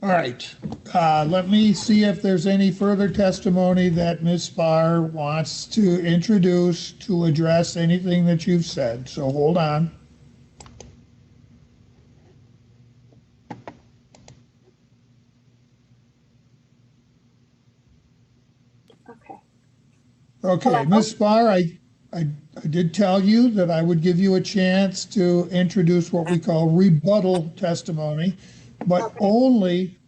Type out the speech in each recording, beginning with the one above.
All right. Let me see if there's any further testimony that Ms. Barr wants to introduce to address anything that you've said. So hold on. Okay, Ms. Barr, I did tell you that I would give you a chance to introduce what we call rebuttal testimony, but only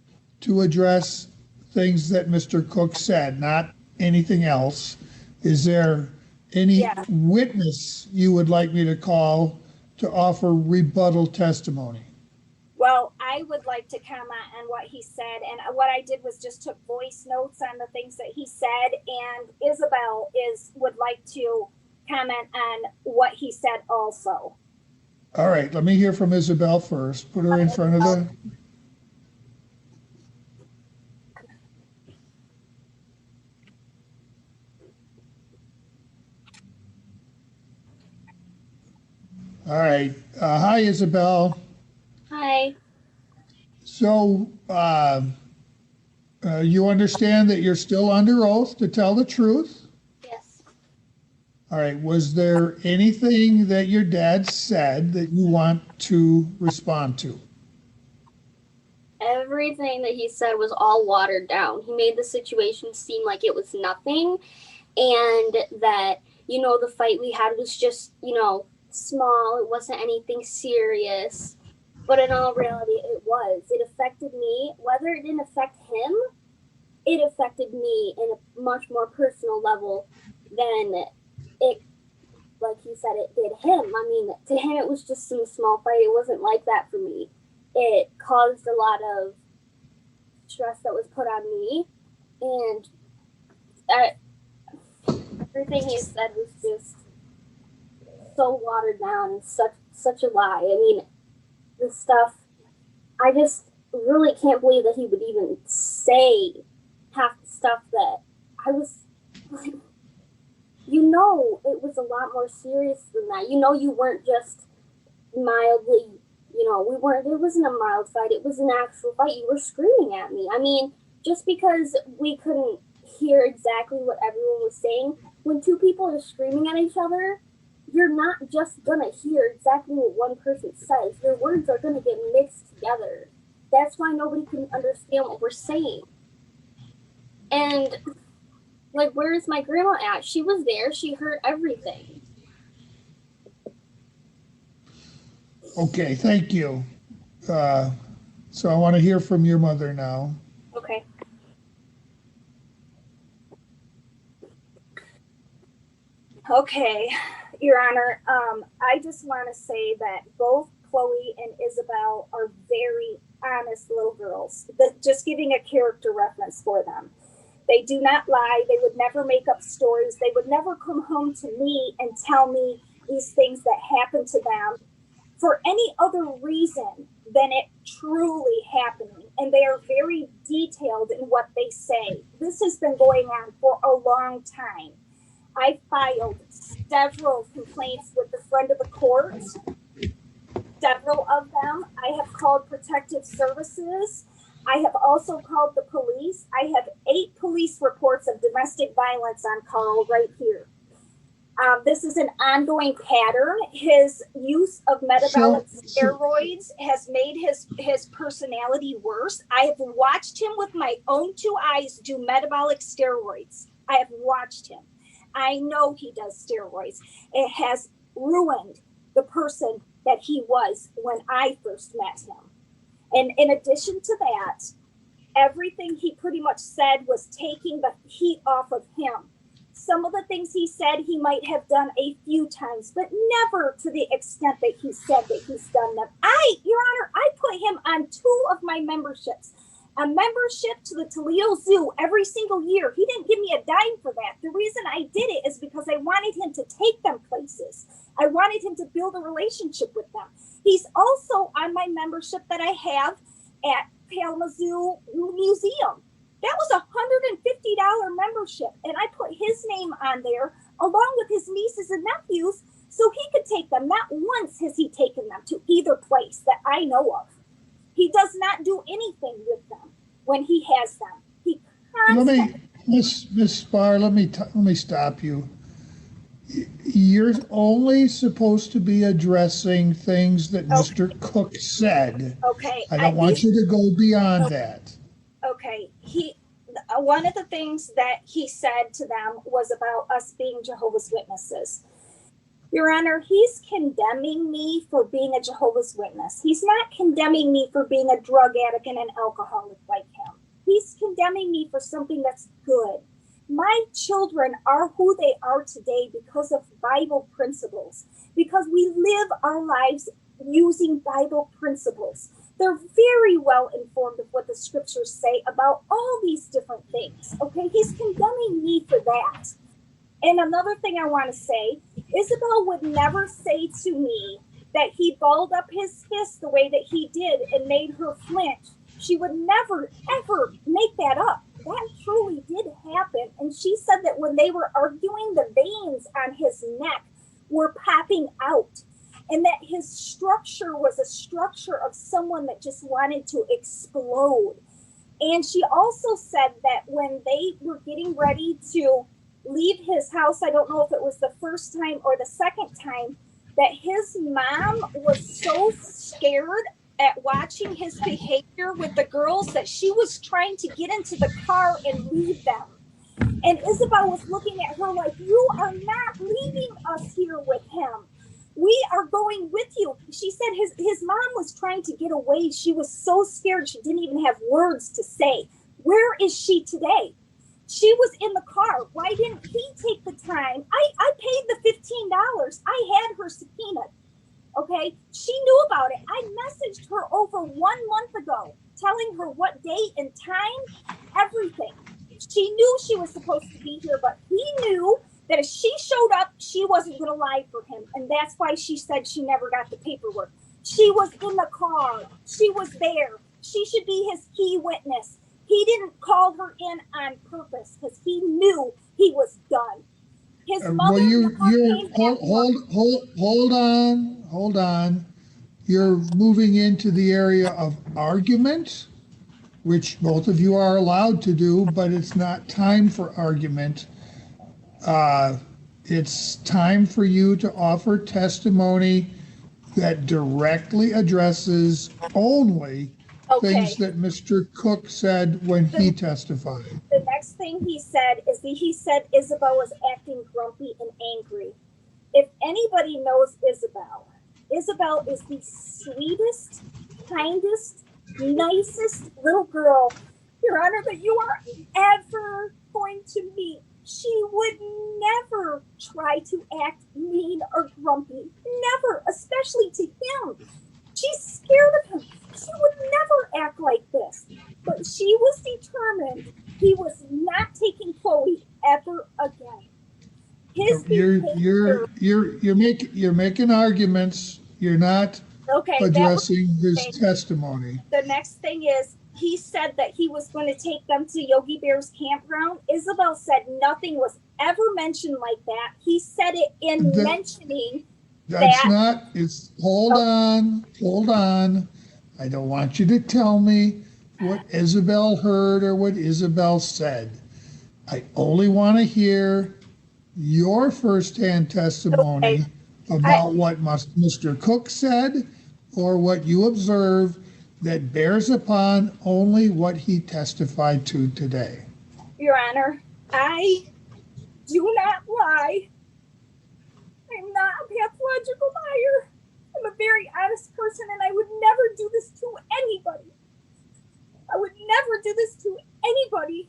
to address things that Mr. Cook said, not anything else. Is there any witness you would like me to call to offer rebuttal testimony? Well, I would like to comment on what he said, and what I did was just took voice notes on the things that he said, and Isabelle would like to comment on what he said also. All right, let me hear from Isabelle first. Put her in front of the... All right. Hi, Isabelle. Hi. So you understand that you're still under oath to tell the truth? Yes. All right. Was there anything that your dad said that you want to respond to? Everything that he said was all watered down. He made the situation seem like it was nothing, and that, you know, the fight we had was just, you know, small. It wasn't anything serious. But in all reality, it was. It affected me. Whether it didn't affect him, it affected me in a much more personal level than it, like he said, it did him. I mean, to him, it was just some small fight. It wasn't like that for me. It caused a lot of stress that was put on me. And everything he said was just so watered down and such a lie. I mean, the stuff, I just really can't believe that he would even say half the stuff that I was like, you know, it was a lot more serious than that. You know, you weren't just mildly, you know, it wasn't a mild fight. It was an actual fight. You were screaming at me. I mean, just because we couldn't hear exactly what everyone was saying, when two people are screaming at each other, you're not just going to hear exactly what one person says. Their words are going to get mixed together. That's why nobody can understand what we're saying. And, like, where is my grandma at? She was there. She heard everything. Okay, thank you. So I want to hear from your mother now. Okay. Okay, Your Honor, I just want to say that both Chloe and Isabelle are very honest little girls. Just giving a character reference for them. They do not lie. They would never make up stories. They would never come home to me and tell me these things that happened to them for any other reason than it truly happening. And they are very detailed in what they say. This has been going on for a long time. I filed several complaints with the friend of the court, several of them. I have called protective services. I have also called the police. I have 8 police reports of domestic violence on Carl right here. This is an ongoing pattern. His use of metabolic steroids has made his personality worse. I have watched him with my own 2 eyes do metabolic steroids. I have watched him. I know he does steroids. It has ruined the person that he was when I first met him. And in addition to that, everything he pretty much said was taking the heat off of him. Some of the things he said he might have done a few times, but never to the extent that he said that he's done them. Your Honor, I put him on 2 of my memberships. A membership to the Toledo Zoo every single year. He didn't give me a dime for that. The reason I did it is because I wanted him to take them places. I wanted him to build a relationship with them. He's also on my membership that I have at Kalamazoo Museum. That was a $150 membership, and I put his name on there along with his nieces and nephews so he could take them. Not once has he taken them to either place that I know of. He does not do anything with them when he has them. He Let constantly. me, Miss Barr, let me stop you. You're only supposed to be addressing things that Mr. Cook said. Okay. I don't want you to go beyond that. Okay. One of the things that he said to them was about us being Jehovah's Witnesses. Your Honor, he's condemning me for being a Jehovah's Witness. He's not condemning me for being a drug addict and an alcoholic like him. He's condemning me for something that's good. My children are who they are today because of Bible principles, because we live our lives using Bible principles. They're very well informed of what the scriptures say about all these different things. Okay, he's condemning me for that. And another thing I want to say, Isabelle would never say to me that he balled up his fist the way that he did and made her flinch. She would never, ever make that up. That truly did happen. And she said that when they were arguing, the veins on his neck were popping out, and that his structure was a structure of someone that just wanted to explode. And she also said that when they were getting ready to leave his house, I don't know if it was the first time or the second time, that his mom was so scared at watching his behavior with the girls that she was trying to get into the car and leave them. And Isabelle was looking at her like, you are not leaving us here with him. We are going with you. She said his mom was trying to get away. She was so scared she didn't even have words to say. Where is she today? She was in the car. Why didn't he take the time? I paid the $15. I had her subpoenaed. Okay, she knew about it. I messaged her over 1 month ago, telling her what date and time, everything. She knew she was supposed to be here, but he knew that if she showed up, she wasn't going to lie for him. And that's why she said she never got the paperwork. She was in the car. She was there. She should be his key witness. He didn't call her in on purpose because he knew he was done. His mother hold on. You're moving into the area of argument, which both of you are allowed to do, but it's not time for argument. It's time for you to offer testimony that directly addresses only things that Mr. Cook said when he testified. The next thing he said is that he said Isabelle was acting grumpy and angry. If anybody knows Isabelle, Isabelle is the sweetest, kindest, nicest little girl, Your Honor, that you are ever going to meet. She would never try to act mean or grumpy. Never, especially to him. She's scared of him. She would never act like this. But she was determined he was not taking Chloe ever again. His you're making arguments. You're not addressing his testimony. The next thing is, he said that he was going to take them to Yogi Bear's campground. Isabelle said nothing was ever mentioned like that. He said it in mentioning that's not, it's, hold on. I don't want you to tell me what Isabelle heard or what Isabelle said. I only want to hear your firsthand testimony about what Mr. Cook said or what you observed that bears upon only what he testified to today. Your Honor, I do not lie. I'm not a pathological liar. I'm a very honest person, and I would never do this to anybody. I would never do this to anybody.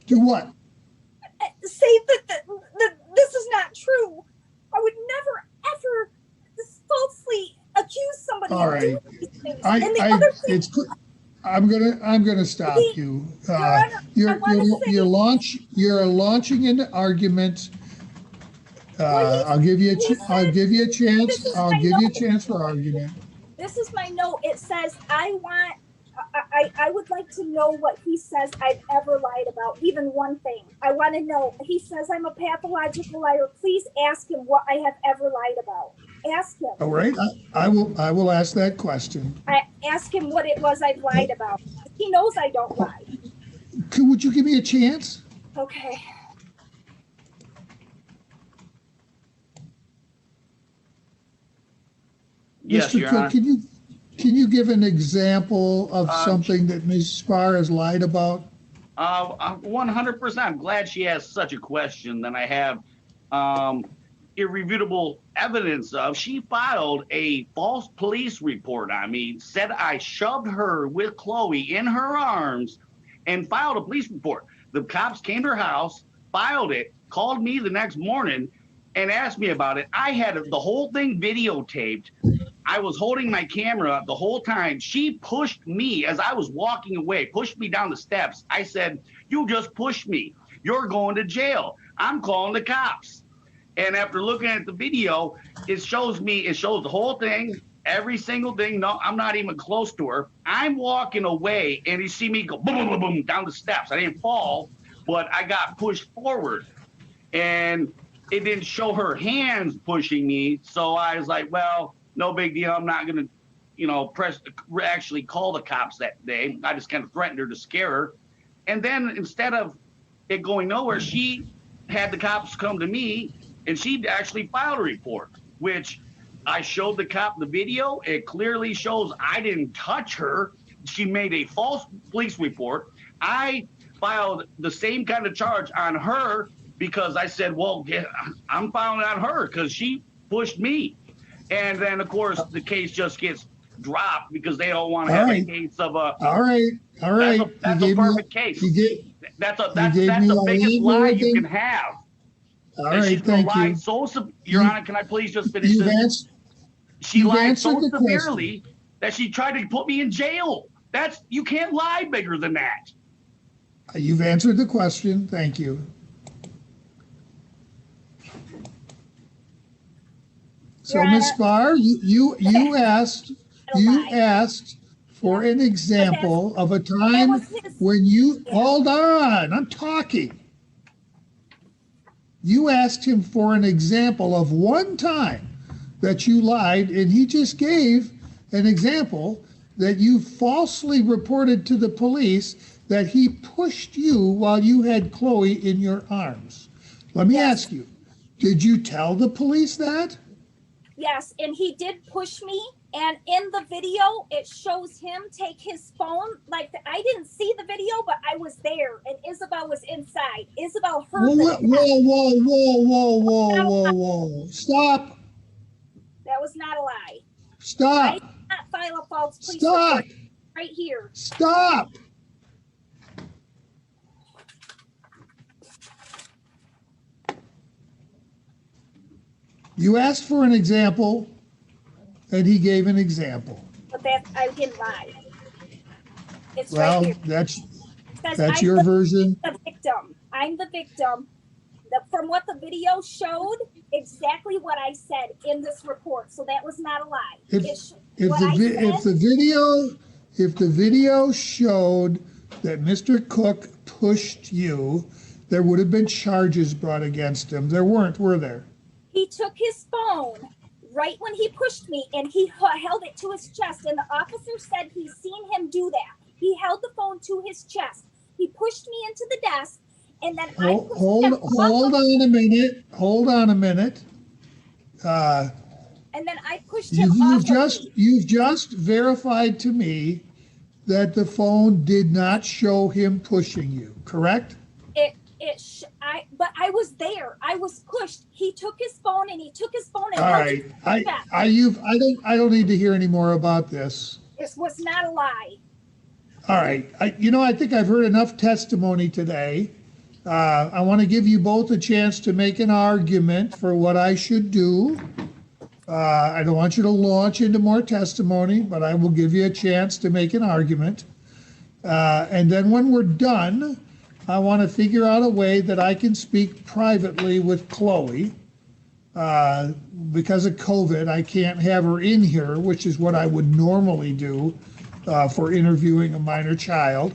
Do what? Say that this is not true. I would never, ever falsely accuse somebody All right. of doing these things. I'm gonna stop you. You're launching into argument. I'll give you a chance for argument. This is my note. It says, I I would like to know what he says I've ever lied about, even one thing. I want to know. He says I'm a pathological liar. Please ask him what I have ever lied about. Ask him. All right, I will ask that question. I ask him what it was I've lied about. He knows I don't lie. Would you give me a chance? Okay. Yes, Mr. Your Cook, Honor. can you give an example of something that Ms. Spar has lied about? 100%. I'm glad she has such a question that I have irrefutable evidence of. She filed a false police report on me, said I shoved her with Chloe in her arms, and filed a police report. The cops came to her house, filed it, called me the next morning, and asked me about it. I had the whole thing videotaped. I was holding my camera the whole time. She pushed me as I was walking away, pushed me down the steps. I said, "You just pushed me. You're going to jail. I'm calling the cops." And after looking at the video, it shows the whole thing, every single thing. No, I'm not even close to her. I'm walking away, and you see me go boom, boom, boom, boom down the steps. I didn't fall, but I got pushed forward. And it didn't show her hands pushing me. So I was like, well, no big deal. I'm not going to, actually call the cops that day. I just kind of threatened her to scare her. And then instead of it going nowhere, she had the cops come to me, and she actually filed a report, which I showed the cop the video. It clearly shows I didn't touch her. She made a false police report. I filed the same kind of charge on her because I said, well, I'm filing on her because she pushed me. And then, of course, the case just gets dropped because they don't want to have a case of a. All right. That's a perfect case. That's the biggest lie you can have. All right, thank you. Your Honor, can I please just finish this? She lied so severely that she tried to put me in jail. You can't lie bigger than that. You've answered the question. Thank you. So, Ms. Barr, you asked for an example of a time when you hold on. I'm talking. You asked him for an example of one time that you lied, and he just gave an example that you falsely reported to the police that he pushed you while you had Chloe in your arms. Let me ask you, did you tell the police that? Yes, and he did push me. And in the video, it shows him take his phone. I didn't see the video, but I was there, and Isabelle was inside. Isabelle heard Whoa. Stop. That was not a lie. Stop. I did not file a false police report right here. Stop. You asked for an example, and he gave an example. But I didn't lie. It's well, right here. That's your version. The victim. I'm the victim. From what the video showed, exactly what I said in this report. So that was not a lie. If the video showed that Mr. Cook pushed you, there would have been charges brought against him. There weren't, were there? He took his phone right when he pushed me, and he held it to his chest, and the officer said he's seen him do that. He held the phone to his chest. He pushed me into the desk, and then hold on a minute. And then I pushed him You've just verified to me that the phone did not show him pushing you, correct? But I was there. I was pushed. He took his phone and all right. I don't need to hear any more about this. This was not a lie. All right. I think I've heard enough testimony today. I want to give you both a chance to make an argument for what I should do. I don't want you to launch into more testimony, but I will give you a chance to make an argument. And then when we're done, I want to figure out a way that I can speak privately with Chloe. Because of COVID, I can't have her in here, which is what I would normally do. for interviewing a minor child.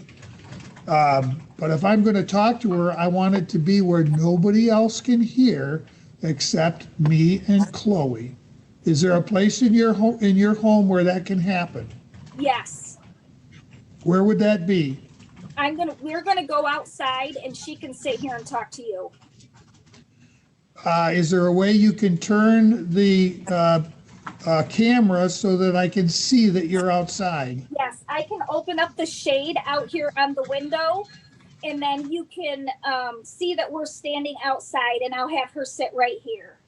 But if I'm going to talk to her, I want it to be where nobody else can hear except me and Chloe. Is there a place in your home where that can happen? Yes. Where would that be? We're gonna go outside and she can sit here and talk to you. Is there a way you can turn the camera so that I can see that you're outside? Yes, I can open up the shade out here on the window, and then you can see that we're standing outside, and I'll have her sit right here.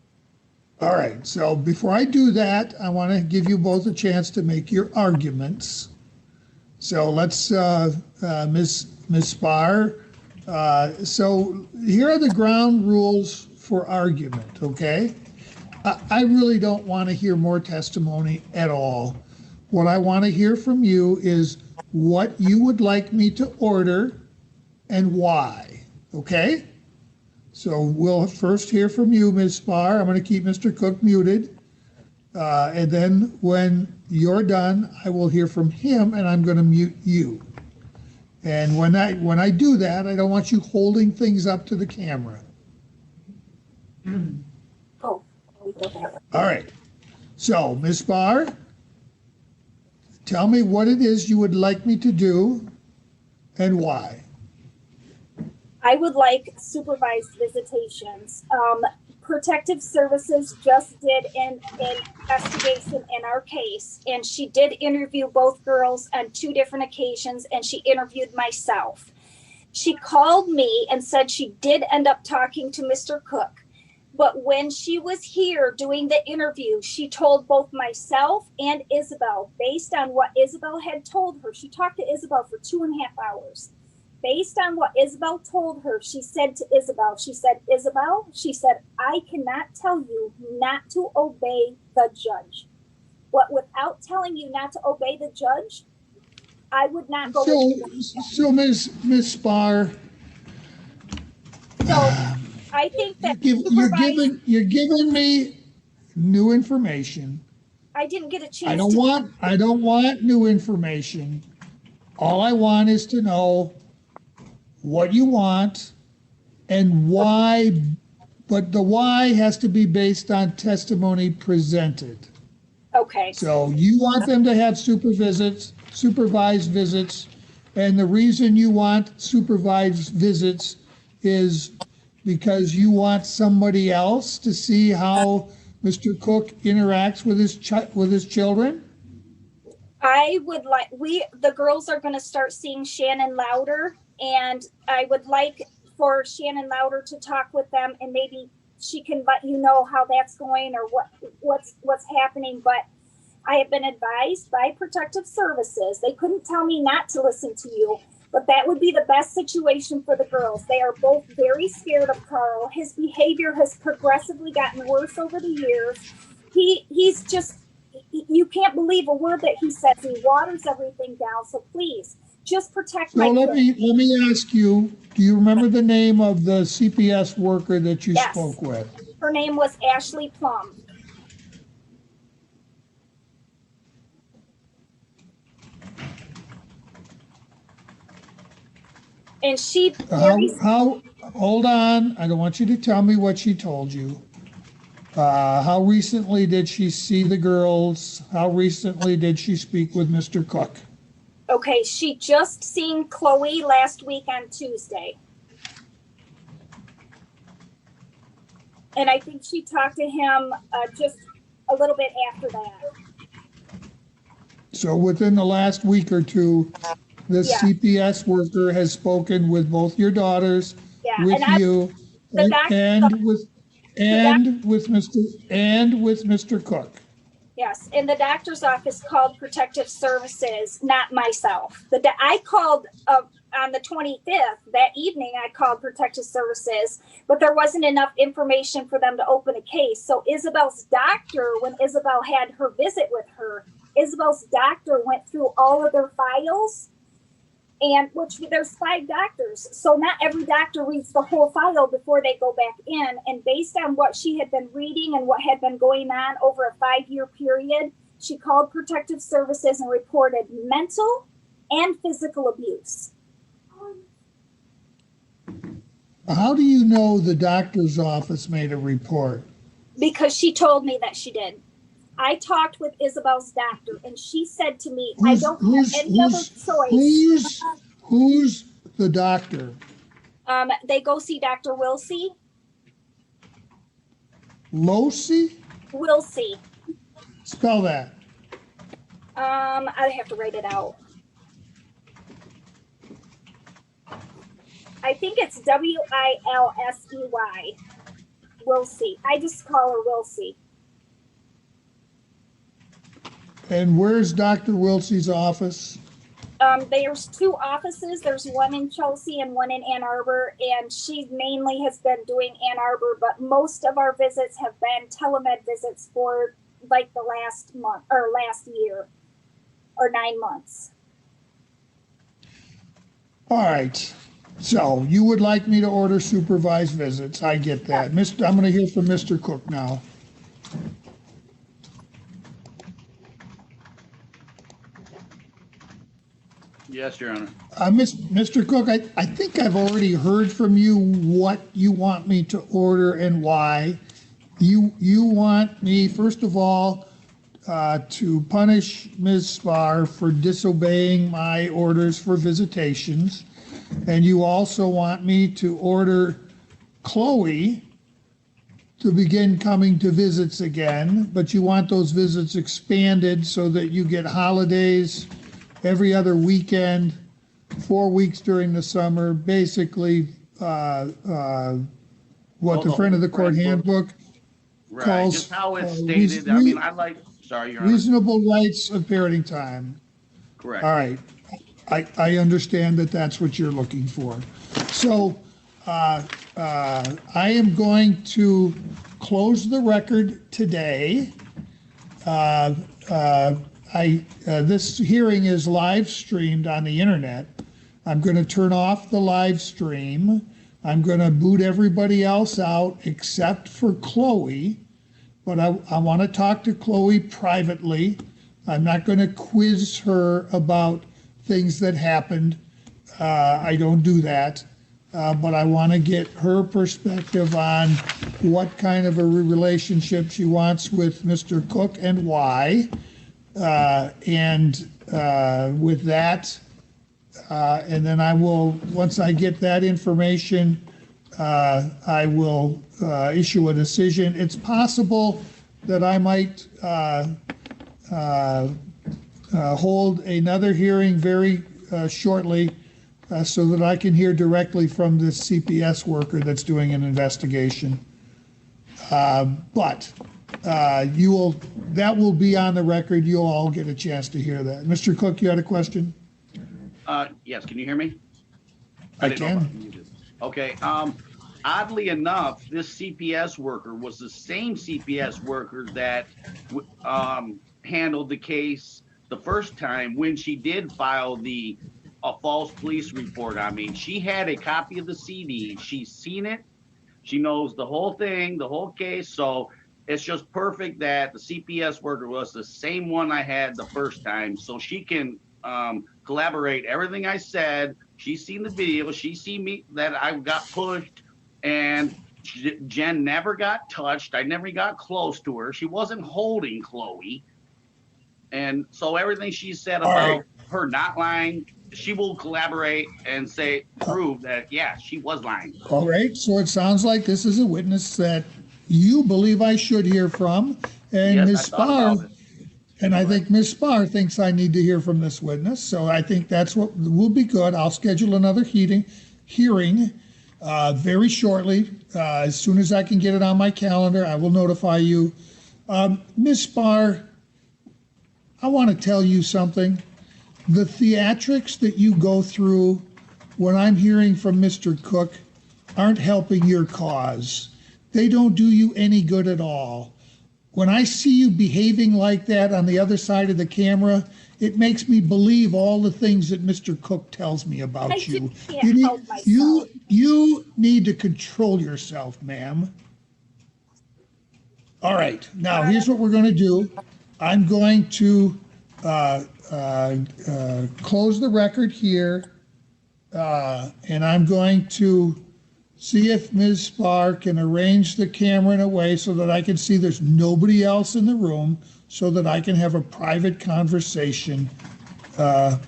All right, so before I do that, I want to give you both a chance to make your arguments. So let's, Ms. Barr, so here are the ground rules for argument, okay? I really don't want to hear more testimony at all. What I want to hear from you is what you would like me to order and why, okay? So we'll first hear from you, Ms. Barr. I'm going to keep Mr. Cook muted. And then when you're done, I will hear from him and I'm going to mute you. And when I do that, I don't want you holding things up to the camera. Oh. All right. So, Ms. Barr, tell me what it is you would like me to do and why. I would like supervised visitations. Protective Services just did an investigation in our case, and she did interview both girls on 2 different occasions, and she interviewed myself. She called me and said she did end up talking to Mr. Cook, but when she was here doing the interview, she told both myself and Isabelle, based on what Isabelle had told her. She talked to Isabelle for 2.5 hours. Based on what Isabelle told her, she said to Isabelle, Isabelle, I cannot tell you not to obey the judge. But without telling you not to obey the judge, I would not go with you. So Ms. Barr, So I think that you're giving me new information. I didn't get a chance. I don't want new information. All I want is to know what you want and why, but the why has to be based on testimony presented. Okay. So you want them to have supervised visits, and the reason you want supervised visits is because you want somebody else to see how Mr. Cook interacts with his children? I would like, the girls are going to start seeing Shannon Louder, and I would like for Shannon Louder to talk with them, and maybe she can let you know how that's going or what's happening. But I have been advised by Protective Services. They couldn't tell me not to listen to you, but that would be the best situation for the girls. They are both very scared of Carl. His behavior has progressively gotten worse over the years. He's just, you can't believe a word that he says. He waters everything down. So please, just protect my kids. Let me ask you, do you remember the name of the CPS worker that you Yes. spoke with? Her name was Ashley Plum. And she hold on, I don't want you to tell me what she told you. How recently did she see the girls? How recently did she speak with Mr. Cook? Okay, she just seen Chloe last week on Tuesday. And I think she talked to him just a little bit after that. So within the last week or two, this CPS worker has spoken with both your daughters, with you, and with Mr. Cook. Yes, and the doctor's office called Protective Services, not myself. I called on the 25th, that evening I called Protective Services, but there wasn't enough information for them to open a case. So Isabel's doctor, when Isabelle had her visit with her, Isabel's doctor went through all of their files, and there's 5 doctors. So not every doctor reads the whole file before they go back in. And based on what she had been reading and what had been going on over a 5-year period, She called protective services and reported mental and physical abuse. How do you know the doctor's office made a report? Because she told me that she did. I talked with Isabel's doctor, and she said to me, I don't have any other choice. Who's the doctor? They go see Dr. Wilsey. Losi? Wilsey. Spell that. I have to write it out. I think it's Wilsey. Wilsey. I just call her Wilsey. And where's Dr. Wilsey's office? There's 2 offices. There's one in Chelsea and one in Ann Arbor, and she mainly has been doing Ann Arbor, but most of our visits have been telemed visits for like the last month or last year or 9 months. All right. So you would like me to order supervised visits. I get that. I'm going to hear from Mr. Cook now. Yes, Your Honor. Mr. Cook, I think I've already heard from you what you want me to order and why. You want me, first of all, to punish Ms. Spar for disobeying my orders for visitations. And you also want me to order Chloe to begin coming to visits again, but you want those visits expanded so that you get holidays every other weekend, 4 weeks during the summer, basically what the friend of the court handbook calls just how it's stated. I mean, sorry, Your Honor. Reasonable rights of parenting time. Correct. All right. I understand that that's what you're looking for. So I am going to close the record today. This hearing is live streamed on the internet. I'm going to turn off the live stream. I'm going to boot everybody else out except for Chloe. But I want to talk to Chloe privately. I'm not going to quiz her about things that happened. I don't do that. But I want to get her perspective on what kind of a relationship she wants with Mr. Cook and why. With that, and then I will, once I get that information, I will issue a decision. It's possible that I might hold another hearing very shortly so that I can hear directly from this CPS worker that's doing an investigation. But that will be on the record. You'll all get a chance to hear that. Mr. Cook, you had a question? Yes, can you hear me? I can. Okay. Oddly enough, this CPS worker was the same CPS worker that handled the case the first time when she did file a false police report. I mean, she had a copy of the CD. She's seen it. She knows the whole thing, the whole case. So it's just perfect that the CPS worker was the same one I had the first time. So she can collaborate everything I said. She's seen the video. She's seen me that I got pushed, and Jen never got touched. I never got close to her. She wasn't holding Chloe. And so everything she said about her not lying, she will collaborate and prove that, yeah, she was lying. All right. So it sounds like this is a witness that you believe I should hear from. And Yes, Ms. Barr, and I think Ms. Barr thinks I need to hear from this witness. So I think that's what will be good. I'll schedule another hearing very shortly. As soon as I can get it on my calendar, I will notify you. Ms. Barr, I want to tell you something. The theatrics that you go through when I'm hearing from Mr. Cook aren't helping your cause. They don't do you any good at all. When I see you behaving like that on the other side of the camera, it makes me believe all the things that Mr. Cook tells me about you. You need to control yourself, ma'am. All right, now here's what we're going to do. I'm going to close the record here, and I'm going to see if Ms. Barr can arrange the camera in a way so that I can see there's nobody else in the room, so that I can have a private conversation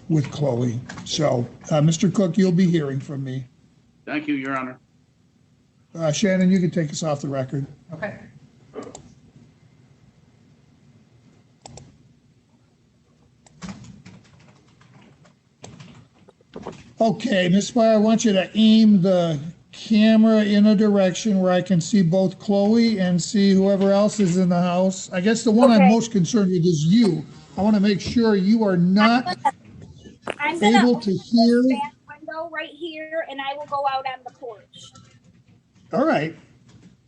with Chloe. So, Mr. Cook, you'll be hearing from me. Thank you, Your Honor. Shannon, you can take us off the record. Okay. Okay, Ms. Barr, I want you to aim the camera in a direction where I can see both Chloe and see whoever else is in the house. I guess the one I'm Okay. most concerned with is you. I want to make sure you are not I'm gonna able open to this hear. back window right here, and I will go out on the porch. All right,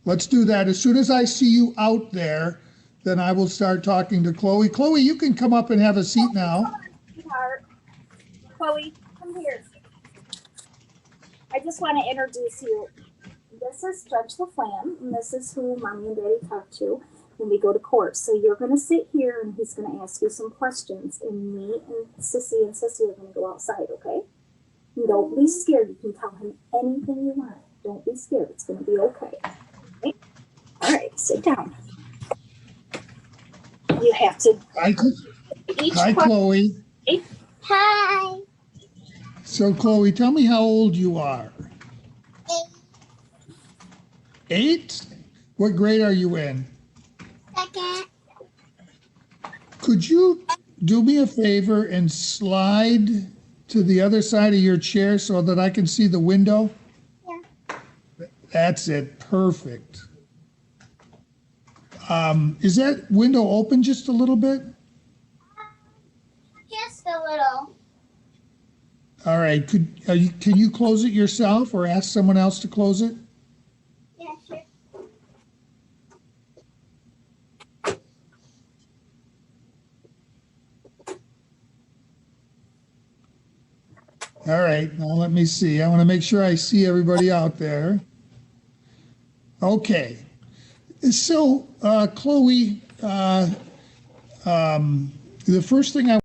let's do that. As soon as I see you out there, then I will start talking to Chloe. Chloe, you can come up and have a seat now. Come on, sweetheart. Chloe, come here. I just want to introduce you. This is Judge LaFlamme, and this is who Mommy and Daddy talk to when we go to court. So you're going to sit here, and he's going to ask you some questions, and me and Sissy are going to go outside, okay? And don't be scared. You can tell him anything you want. Don't be scared. It's going to be okay. Okay? All right, sit down. You have to Hi, each hi, Chloe. Hi. So, Chloe, tell me how old you are. 8? What grade are you in? Second. Could you do me a favor and slide to the other side of your chair so that I can see the window? Yeah. That's it. Perfect. Is that window open just a little bit? Just a little. All right. Can you close it yourself or ask someone else to close it? Yeah, sure. All right. Now let me see. I want to make sure I see everybody out there. Okay. So, Chloe, the first thing I